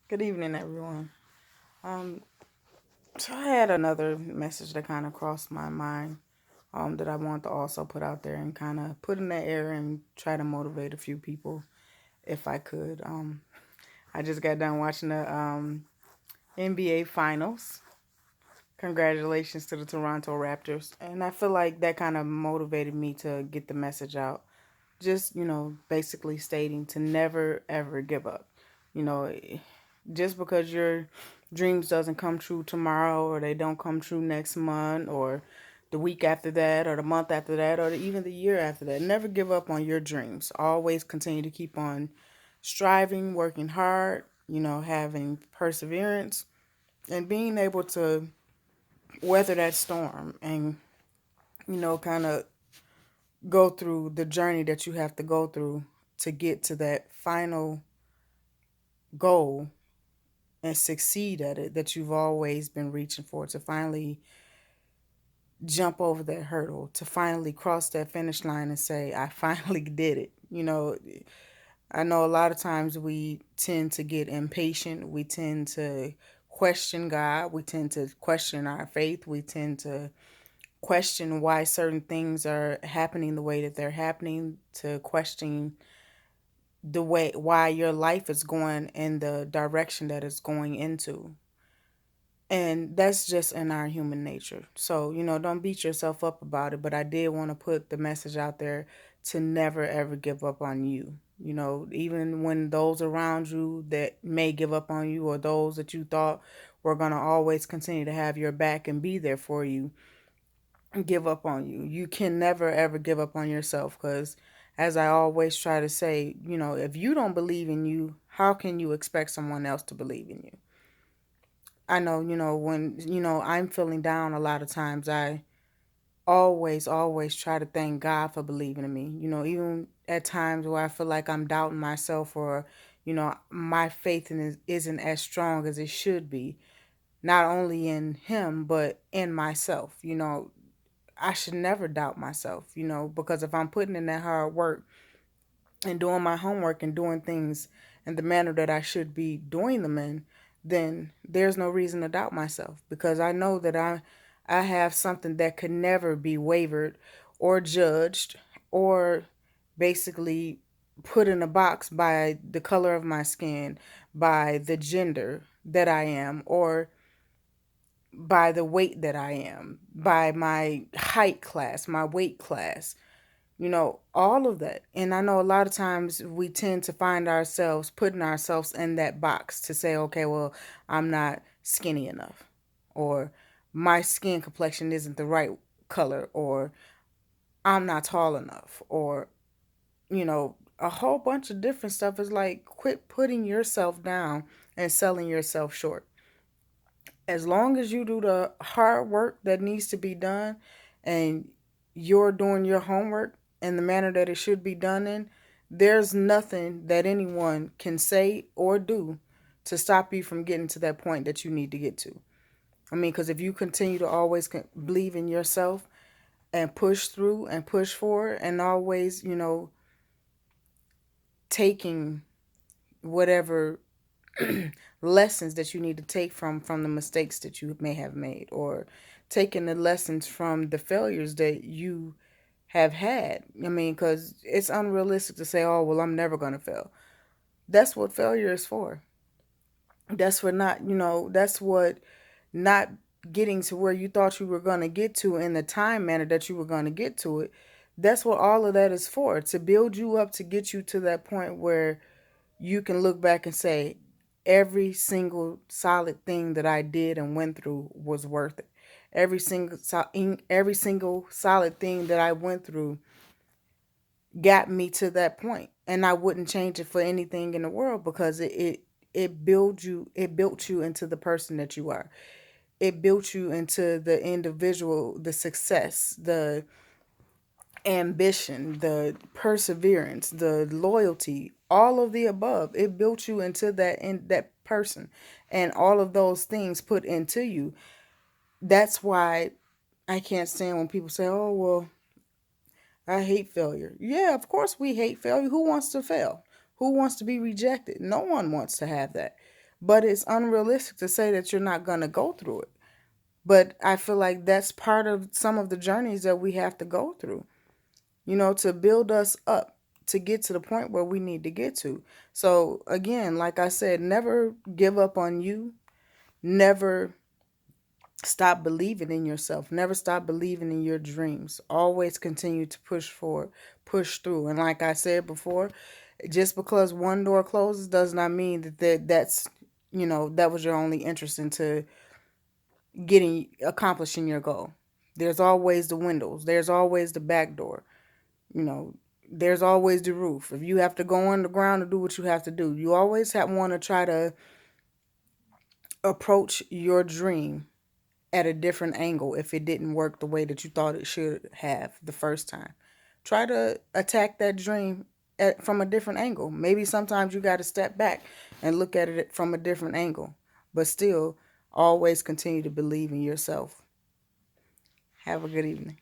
Good evening, everyone. Um, so I had another message that kind of crossed my mind, that I want to also put out there and kind of put in the air and try to motivate a few people if I could. I just got done watching the NBA Finals. Congratulations to the Toronto Raptors, and I feel like that kind of motivated me to get the message out. Just basically stating to never ever give up. You know, just because your dreams doesn't come true tomorrow or they don't come true next month or the week after that or the month after that or even the year after that, never give up on your dreams. Always continue to keep on striving, working hard, having perseverance and being able to weather that storm and kind of go through the journey that you have to go through to get to that final goal and succeed at it that you've always been reaching for, to finally jump over that hurdle, to finally cross that finish line and say, I finally did it. I know a lot of times we tend to get impatient. We tend to question God. We tend to question our faith. We tend to question why certain things are happening the way that they're happening, to question the way why your life is going in the direction that it's going into. And that's just in our human nature. So, don't beat yourself up about it. But I did want to put the message out there to never ever give up on you. Even when those around you that may give up on you or those that you thought were going to always continue to have your back and be there for you, give up on you. You can never ever give up on yourself because, as I always try to say, if you don't believe in you, how can you expect someone else to believe in you? I know, when, I'm feeling down a lot of times, I always try to thank God for believing in me. Even at times where I feel like I'm doubting myself or, my faith in it isn't as strong as it should be, not only in Him, but in myself. I should never doubt myself, because if I'm putting in that hard work and doing my homework and doing things in the manner that I should be doing them in, then there's no reason to doubt myself because I know that I have something that could never be wavered or judged or basically put in a box by the color of my skin, by the gender that I am, or by the weight that I am, by my height class, my weight class, all of that. And I know a lot of times we tend to find ourselves putting ourselves in that box to say, okay, well, I'm not skinny enough, or my skin complexion isn't the right color, or I'm not tall enough, or, a whole bunch of different stuff. Is like, quit putting yourself down and selling yourself short. As long as you do the hard work that needs to be done and you're doing your homework in the manner that it should be done in, there's nothing that anyone can say or do to stop you from getting to that point that you need to get to. I mean, because if you continue to always believe in yourself and push through and push forward and always, taking whatever lessons that you need to take from the mistakes that you may have made, or taking the lessons from the failures that you have had. I mean, because it's unrealistic to say, oh, well, I'm never going to fail. That's what failure is for. That's for not, that's what not getting to where you thought you were going to get to in the time manner that you were going to get to it. That's what all of that is for, to build you up, to get you to that point where you can look back and say, every single solid thing that I did and went through was worth it. Every single solid thing that I went through got me to that point, and I wouldn't change it for anything in the world because it built you into the person that you are. It built you into the individual, the success, the ambition, the perseverance, the loyalty, all of the above. It built you into that person, and all of those things put into you. That's why I can't stand when people say, "Oh, well, I hate failure." Yeah, of course we hate failure. Who wants to fail? Who wants to be rejected? No one wants to have that. But it's unrealistic to say that you're not going to go through it. But I feel like that's part of some of the journeys that we have to go through, to build us up to get to the point where we need to get to. So, again, like I said, never give up on you. Never stop believing in yourself. Never stop believing in your dreams. Always continue to push forward, push through. And like I said before, just because one door closes does not mean that's that was your only interest into accomplishing your goal. There's always the windows. There's always the back door. You know, there's always the roof. If you have to go underground to do what you have to do, you always want to try to approach your dream at a different angle if it didn't work the way that you thought it should have the first time. Try to attack that dream from a different angle. Maybe sometimes you got to step back and look at it from a different angle, but still always continue to believe in yourself. Have a good evening.